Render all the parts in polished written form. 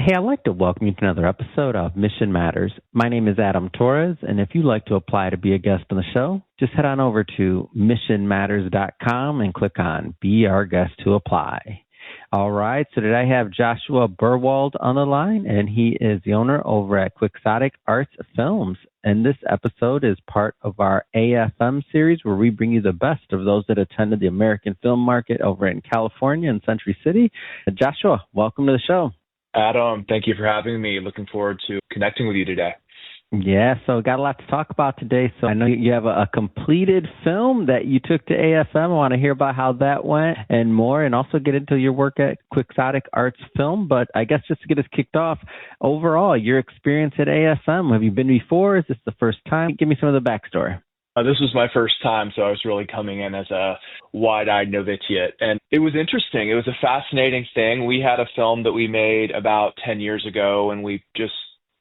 Hey, I'd like to welcome you to another episode of Mission Matters. My name is Adam Torres, and if you'd like to apply to be a guest on the show, just head on over to missionmatters.com and click on Be Our Guest to apply. All right, so today I have Joshua Berwald on the line, and he is the owner over at Quixotic Arts Films. And this episode is part of our AFM series where we bring you the best of those that attended the American film market over in California and Century City. Joshua, welcome to the show. Adam, thank you for having me. Looking forward to connecting with you today. Yeah, so got a lot to talk about today. So I know you have a completed film that you took to AFM. I want to hear about how that went and more, and also get into your work at Quixotic Arts Film. But I guess just to get us kicked off, overall, your experience at AFM, have you been before? Is this the first time? Give me some of the backstory. This was my first time, so I was really coming in as a wide-eyed novitiate. And it was interesting. It was a fascinating thing. We had a film that we made about 10 years ago, and we just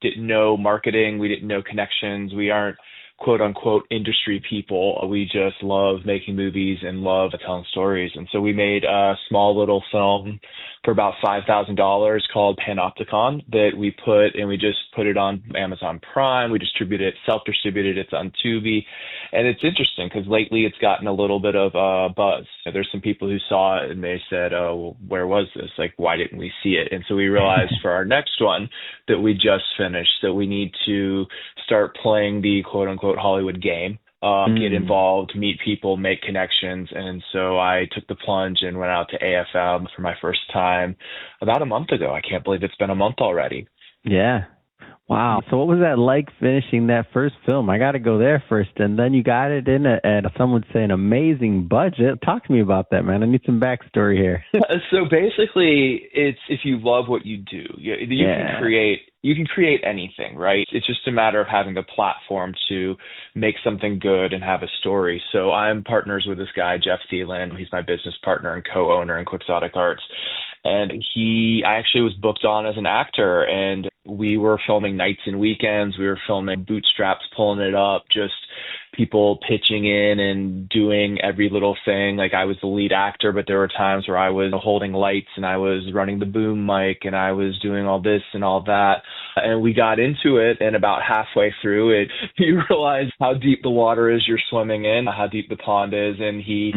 didn't know marketing. We didn't know connections. We aren't quote-unquote industry people. We just love making movies and love telling stories. And so we made a small little film for about $5,000 called Panopticon that we just put it on Amazon Prime. We distributed it, self-distributed. It's on Tubi. And it's interesting because lately it's gotten a little bit of a buzz. There's some people who saw it and they said, oh, where was this? Like, why didn't we see it? And so we realized for our next one that we just finished that we need to start playing the quote-unquote Hollywood game. Get involved, meet people, make connections. And so I took the plunge and went out to AFM for my first time about a month ago. I can't believe it's been a month already. Yeah. Wow. So what was that like finishing that first film? I got to go there first. And then you got it in at some would say an amazing budget. Talk to me about that, man. I need some backstory here. So basically, it's if you love what you do, you can create anything, right? It's just a matter of having a platform to make something good and have a story. So I'm partners with this guy, Jeff Thielen. He's my business partner and co-owner in Quixotic Arts. And I actually was booked on as an actor, and we were filming nights and weekends. We were filming bootstraps, pulling it up, just people pitching in and doing every little thing. Like I was the lead actor, but there were times where I was holding lights and I was running the boom mic and I was doing all this and all that. And we got into it, and about halfway through it, you realize how deep the water is you're swimming in, how deep the pond is. And he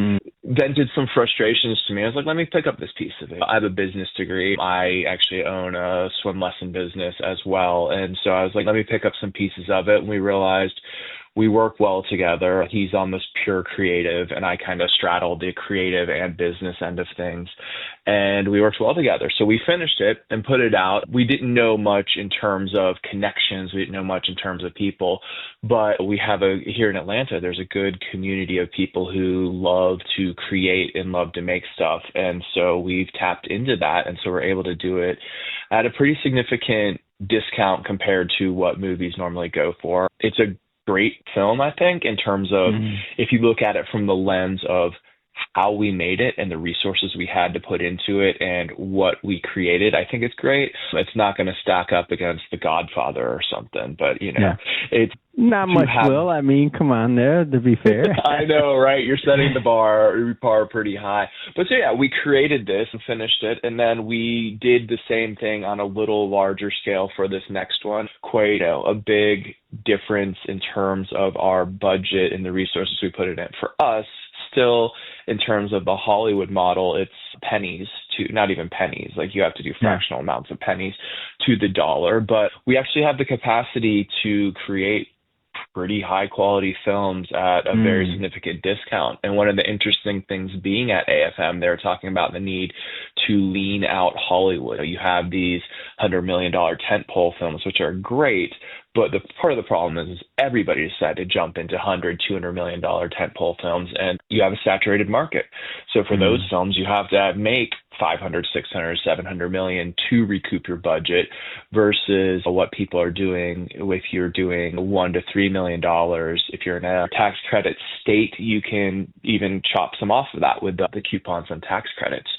vented some frustrations to me. I was like, let me pick up this piece of it. I have a business degree. I actually own a swim lesson business as well. And so I was like, let me pick up some pieces of it. And we realized we work well together. He's on this pure creative, and I kind of straddled the creative and business end of things. And we worked well together. So we finished it and put it out. We didn't know much in terms of connections. We didn't know much in terms of people. But we have here in Atlanta, there's a good community of people who love to create and love to make stuff. And so we've tapped into that. And so we're able to do it at a pretty significant discount compared to what movies normally go for. It's a great film, I think, in terms of if you look at it from the lens of how we made it and the resources we had to put into it and what we created. I think it's great. It's not going to stack up against The Godfather or something, but it's not much will. I mean, come on there, to be fair. I know, right? You're setting the bar pretty high. But so yeah, we created this and finished it, and then we did the same thing on a little larger scale for this next one. Quite a big difference in terms of our budget and the resources we put it in. For us, still in terms of the Hollywood model, it's pennies to, not even pennies, like you have to do fractional amounts of pennies to the dollar, but we actually have the capacity to create pretty high quality films at a very significant discount. And one of the interesting things being at AFM, they're talking about the need to lean out Hollywood. You have these $100 million tentpole films, which are great, but the part of the problem is everybody decided to jump into $100, $200 million tentpole films, and you have a saturated market. So for those films, you have to make 500, 600, 700 million to recoup your budget versus what people are doing if you're doing $1 to $3 million. If you're in a tax credit state, you can even chop some off of that with the coupons on tax credits.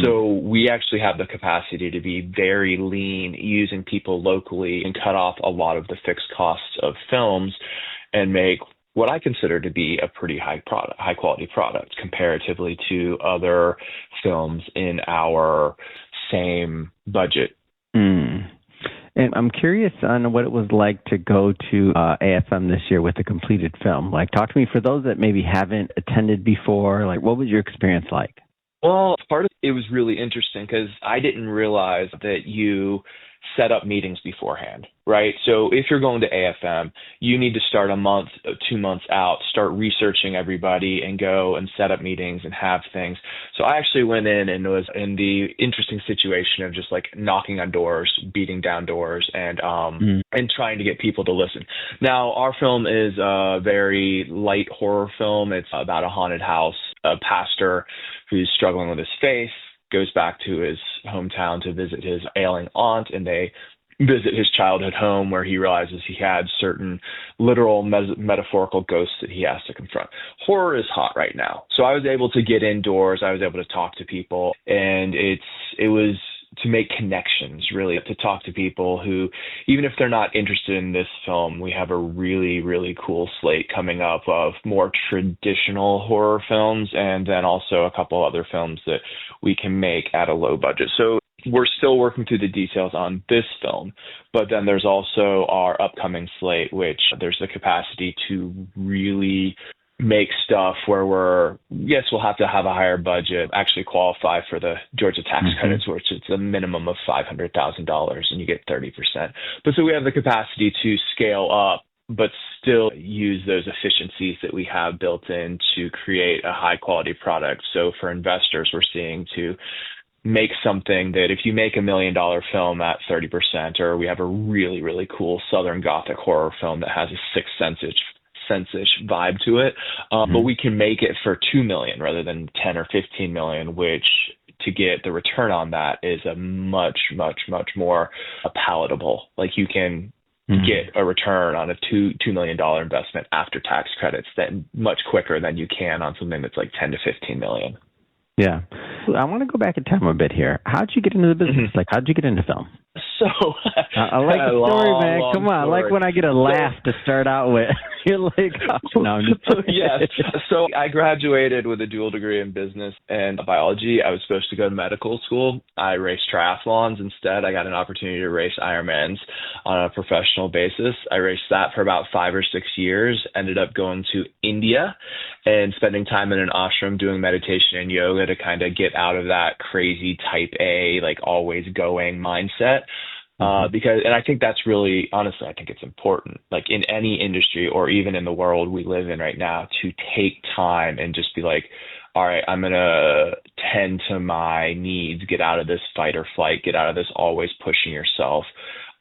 So we actually have the capacity to be very lean, using people locally and cut off a lot of the fixed costs of films and make what I consider to be a pretty high quality product comparatively to other films in our same budget. I'm curious on what it was like to go to AFM this year with a completed film. Like, talk to me, for those that maybe haven't attended before, like, what was your experience like? Well, part of it was really interesting because I didn't realize that you set up meetings beforehand, right? So if you're going to AFM, you need to start a month, 2 months out, start researching everybody and go and set up meetings and have things. So I actually went in and was in the interesting situation of just like knocking on doors, beating down doors, and trying to get people to listen. Now, our film is a very light horror film. It's about a haunted house, a pastor who's struggling with his faith, goes back to his hometown to visit his ailing aunt, and they visit his childhood home where he realizes he had certain literal metaphorical ghosts that he has to confront. Horror is hot right now. So I was able to get indoors. I was able to talk to people, and it was to make connections, really, to talk to people who, even if they're not interested in this film, we have a really, really cool slate coming up of more traditional horror films, and then also a couple other films that we can make at a low budget. So we're still working through the details on this film, but then there's also our upcoming slate, which there's the capacity to really make stuff where we'll have to have a higher budget, actually qualify for the Georgia tax credits, which it's a minimum of $500,000 and you get 30%. But so we have the capacity to scale up, but still use those efficiencies that we have built in to create a high quality product. So for investors, we're seeing to make something that if you make $1 million film at 30%, or we have a really, really cool Southern Gothic horror film that has a Sixth Sense-ish vibe to it, but we can make it for $2 million rather than 10 or 15 million, which to get the return on that is a much, much, much more palatable. Like you can get a return on a $2 million investment after tax credits then much quicker than you can on something that's like 10 to 15 million. Yeah. I want to go back in time a bit here. How'd you get into the business? Like, how'd you get into film? So I like the story, man. Come on. Story. I like when I get a laugh to start out with. You're like, oh, no. Yes. So I graduated with a dual degree in business and biology. I was supposed to go to medical school. I raced triathlons instead. I got an opportunity to race Ironmans on a professional basis. I raced that for about 5 or 6 years, ended up going to India and spending time in an ashram doing meditation and yoga to kind of get out of that crazy type A, like always going mindset. And I think that's really, honestly, I think it's important, like in any industry or even in the world we live in right now, to take time and just be like, all right, I'm going to tend to my needs, get out of this fight or flight, get out of this always pushing yourself,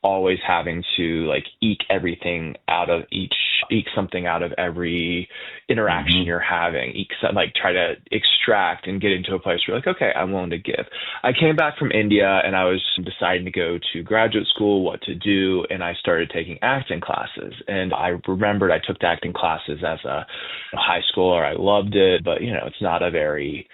always having to like eke something out of every interaction you're having, try to extract and get into a place where you're like, okay, I'm willing to give. I came back from India and I was deciding to go to graduate school, what to do, and I started taking acting classes. And I remembered I took acting classes as a high schooler. I loved it, but it's not a very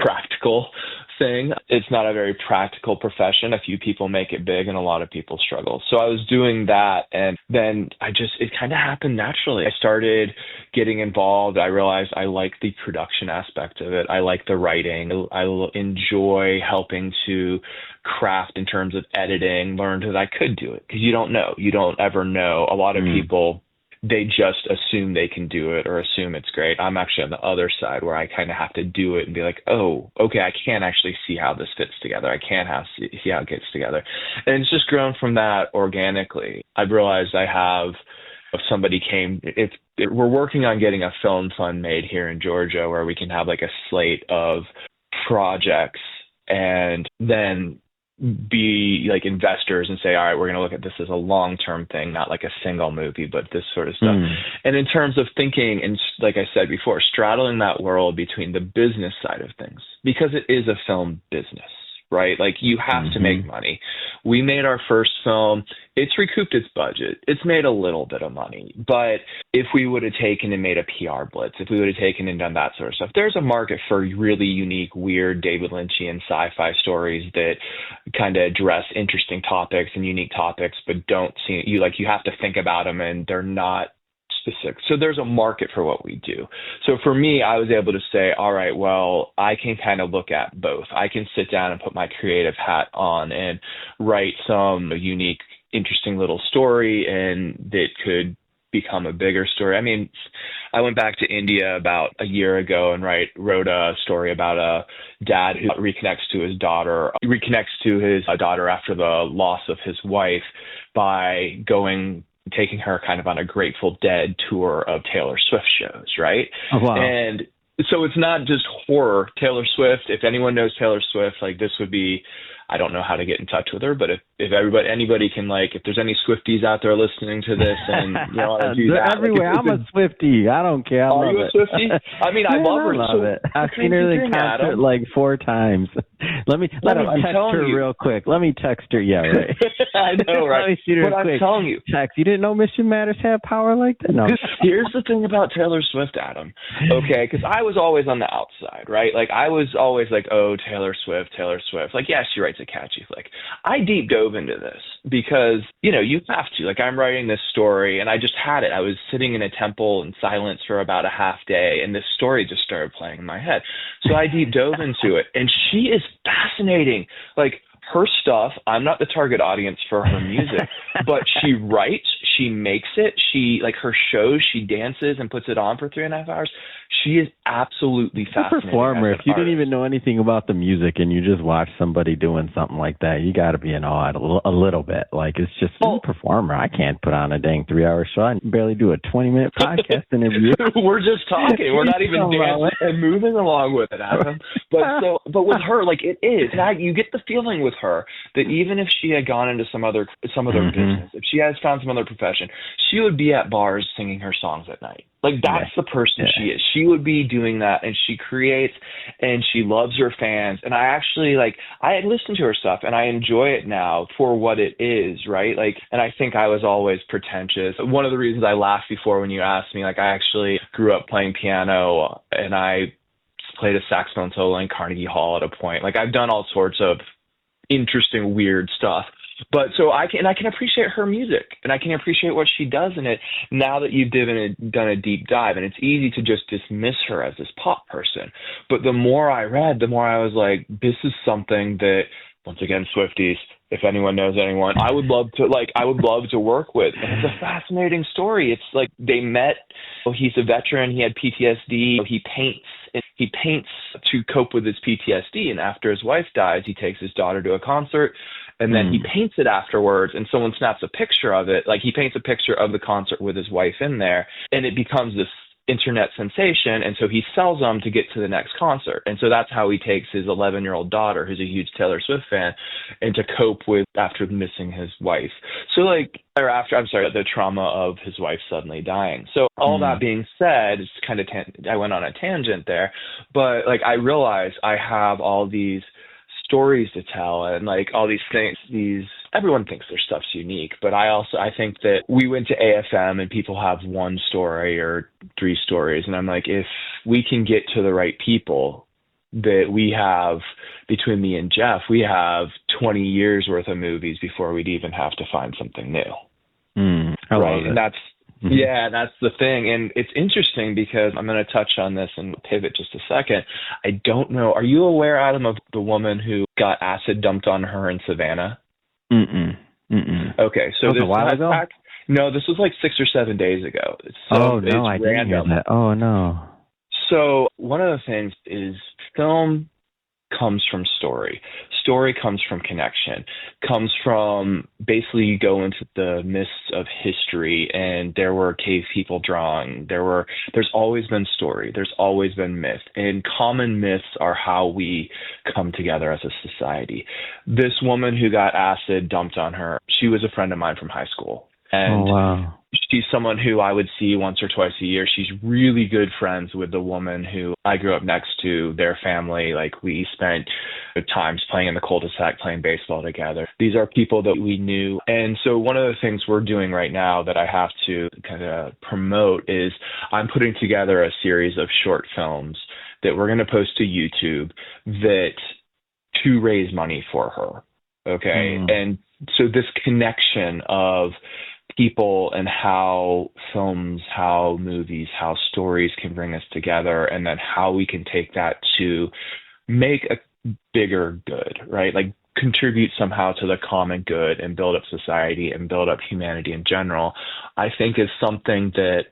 practical thing. It's not a very practical profession. A few people make it big and a lot of people struggle. So I was doing that, and then it kind of happened naturally. I started getting involved. I realized I like the production aspect of it. I like the writing. I enjoy helping to craft in terms of editing, learned that I could do it because you don't know. You don't ever know. A lot of people, they just assume they can do it or assume it's great. I'm actually on the other side where I kind of have to do it and be like, oh, okay, I can't actually see how this fits together. I can't see how it gets together. And it's just grown from that organically. I've realized if somebody came, if we're working on getting a film fund made here in Georgia where we can have like a slate of projects and then be like investors and say, all right, we're going to look at this as a long-term thing, not like a single movie, but this sort of stuff. And in terms of thinking, and like I said before, straddling that world between the business side of things, because it is a film business, right? Like you have to make money. We made our first film. It's recouped its budget. It's made a little bit of money. But if we would have taken and made a PR blitz, if we would have taken and done that sort of stuff, there's a market for really unique, weird David Lynchian sci-fi stories that kind of address interesting topics and unique topics, but don't seem, you have to think about them and they're not specific. So there's a market for what we do. So for me, I was able to say, all right, well, I can kind of look at both. I can sit down and put my creative hat on and write some unique, interesting little story and that could become a bigger story. I mean, I went back to India about a year ago and wrote a story about a dad who reconnects to his daughter after the loss of his wife by taking her kind of on a Grateful Dead tour of Taylor Swift shows, right? Oh, wow. And so it's not just horror. Taylor Swift, if anyone knows Taylor Swift, like this would be, I don't know how to get in touch with her, but if anybody can, like, if there's any Swifties out there listening to this and you know, do they're that. everywhere. Like, I'm a Swiftie. I don't care. Are you a Swiftie? I mean, I love her. I love it. I've seen her in concert like 4 times. Let me text her real quick. Let me text her. Yeah, right. I know, right? Let me shoot her but quick. I'm telling you. Text. You didn't know Mission Matters had power like that? No. Here's the thing about Taylor Swift, Adam. Okay, because I was always on the outside, right? Like, I was always like, oh, Taylor Swift. Like, yeah, she writes a catchy flick. I deep dove into this because, you know, you have to. Like, I'm writing this story, and I just had it. I was sitting in a temple in silence for about a half day, and this story just started playing in my head. So I deep dove into it, and she is fascinating. Like, her stuff, I'm not the target audience for her music, but she writes, she makes it, like her shows, she dances and puts it on for 3.5 hours. She is absolutely fascinating. A performer. If you didn't even know anything about the music and you just watch somebody doing something like that, you got to be in awe a little bit. Like, it's just a performer. I can't put on a dang 3-hour show. I barely do a 20-minute podcast interview. We're just talking. We're not even dancing and moving along with it, Adam. But with her, like, it is. You get the feeling with her that even if she had gone into some other business, if she has found some other profession, she would be at bars singing her songs at night. Like, that's the person she is. She would be doing that, and she creates, and she loves her fans. And I actually, like, I had listened to her stuff, and I enjoy it now for what it is, right? Like, and I think I was always pretentious. One of the reasons I laughed before when you asked me, like, I actually grew up playing piano, and I played a saxophone solo in Carnegie Hall at a point. Like, I've done all sorts of interesting, weird stuff. But so I can appreciate her music, and I can appreciate what she does in it now that you've done a deep dive. And it's easy to just dismiss her as this pop person. But the more I read, the more I was like, this is something that, once again, Swifties, if anyone knows anyone, I would love to work with. And it's a fascinating story. It's like they met. He's a veteran. He had PTSD. He paints to cope with his PTSD. And after his wife dies, he takes his daughter to a concert. And then he paints it afterwards, and someone snaps a picture of it. Like, he paints a picture of the concert with his wife in there, and it becomes this internet sensation. And so he sells them to get to the next concert. And so that's how he takes his 11-year-old daughter, who's a huge Taylor Swift fan, and to cope with after missing his wife. So, the trauma of his wife suddenly dying. So all that being said, it's kind of, I went on a tangent there, but like, I realized I have all these stories to tell, and like all these things, everyone thinks their stuff's unique, but I think that we went to AFM and people have one story or 3 stories, and I'm like, if we can get to the right people, that we have, between me and Jeff, we have 20 years worth of movies before we'd even have to find something new. I love it. And that's that's the thing. And it's interesting because I'm going to touch on this and pivot just a second. I don't know. Are you aware, Adam, of the woman who got acid dumped on her in Savannah? Okay. So this was a while ago? No, this was like 6 or 7 days ago. I didn't hear that. Oh, no. So one of the things is film comes from story. Story comes from connection, comes from basically you go into the mists of history, and there were cave people drawing. There's always been story. There's always been myth, and common myths are how we come together as a society. This woman who got acid dumped on her, she was a friend of mine from high school. And she's someone who I would see once or twice a year. She's really good friends with the woman who I grew up next to, their family. Like, we spent times playing in the cul-de-sac, playing baseball together. These are people that we knew. And so one of the things we're doing right now that I have to kind of promote is I'm putting together a series of short films that we're going to post to YouTube to raise money for her. Okay. And so this connection of people and how films, how movies, how stories can bring us together, and then how we can take that to make a bigger good, right? Like, contribute somehow to the common good and build up society and build up humanity in general, I think is something that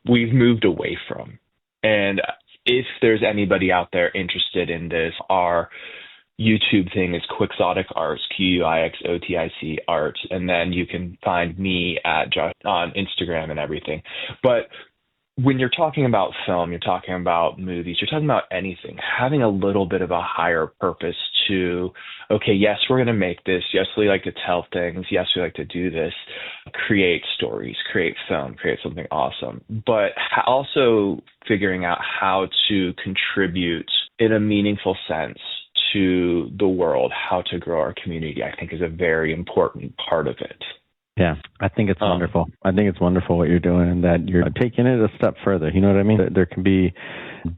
we've moved away from. And if there's anybody out there interested in this, our YouTube thing is Quixotic Arts, Quixotic Art, and then you can find me at Josh on Instagram and everything. But when you're talking about film, you're talking about movies, you're talking about anything, having a little bit of a higher purpose to, okay, yes, we're going to make this. Yes, we like to tell things. Yes, we like to do this, create stories, create film, create something awesome. But also figuring out how to contribute in a meaningful sense to the world, how to grow our community, I think is a very important part of it. Yeah, I think it's wonderful. I think it's wonderful what you're doing and that you're taking it a step further. You know what I mean? There can be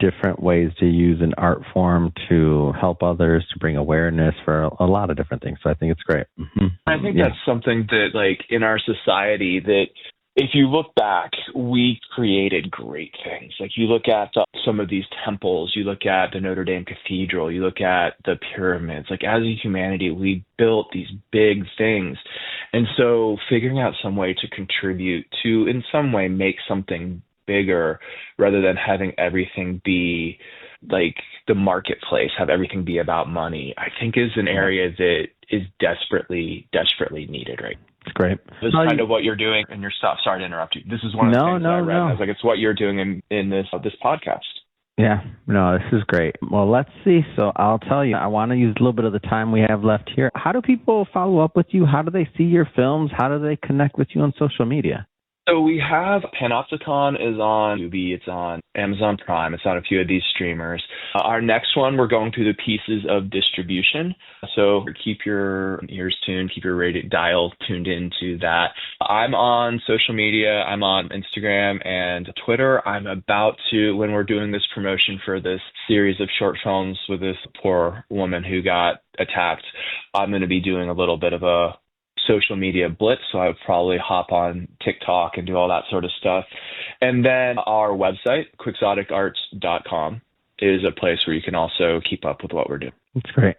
different ways to use an art form to help others, to bring awareness for a lot of different things. So I think it's great. Mm-hmm. I think that's something that, like, in our society that if you look back, we created great things. Like, you look at some of these temples, you look at the Notre Dame Cathedral, you look at the pyramids. Like, as a humanity, we built these big things. And so figuring out some way to contribute to, in some way, make something bigger rather than having everything be like the marketplace, have everything be about money, I think is an area that is desperately, desperately needed right now. It's great. This is kind of what you're doing in your stuff. Sorry to interrupt you. This is one of the things I read. I was like, it's what you're doing in this podcast. Yeah, no, this is great. Well, let's see. So I'll tell you, I want to use a little bit of the time we have left here. How do people follow up with you? How do they see your films? How do they connect with you on social media? So we have Panopticon is on Tubi, it's on Amazon Prime, it's on a few of these streamers. Our next one, we're going through the pieces of distribution. So keep your ears tuned, keep your radio dial tuned into that. I'm on social media. I'm on Instagram and Twitter. I'm about to, when we're doing this promotion for this series of short films with this poor woman who got attacked, I'm going to be doing a little bit of a social media blitz, so I would probably hop on TikTok and do all that sort of stuff. And then our website, quixoticarts.com, is a place where you can also keep up with what we're doing. That's great.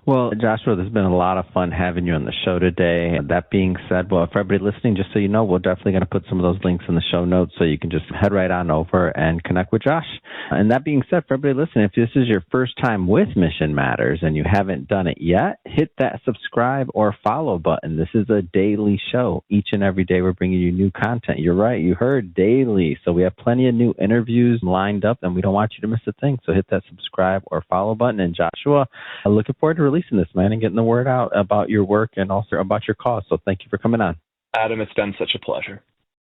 Well, Joshua, there's been a lot of fun having you on the show today. That being said, well, for everybody listening, just so you know, we're definitely going to put some of those links in the show notes so you can just head right on over and connect with Josh. And that being said, for everybody listening, if this is your first time with Mission Matters and you haven't done it yet, hit that subscribe or follow button. This is a daily show. Each and every day we're bringing you new content. You're right. You heard daily. So we have plenty of new interviews lined up and we don't want you to miss a thing. So hit that subscribe or follow button. And Joshua, I'm looking forward to releasing this, man, and getting the word out about your work and also about your cause. So thank you for coming on. Adam, it's been such a pleasure.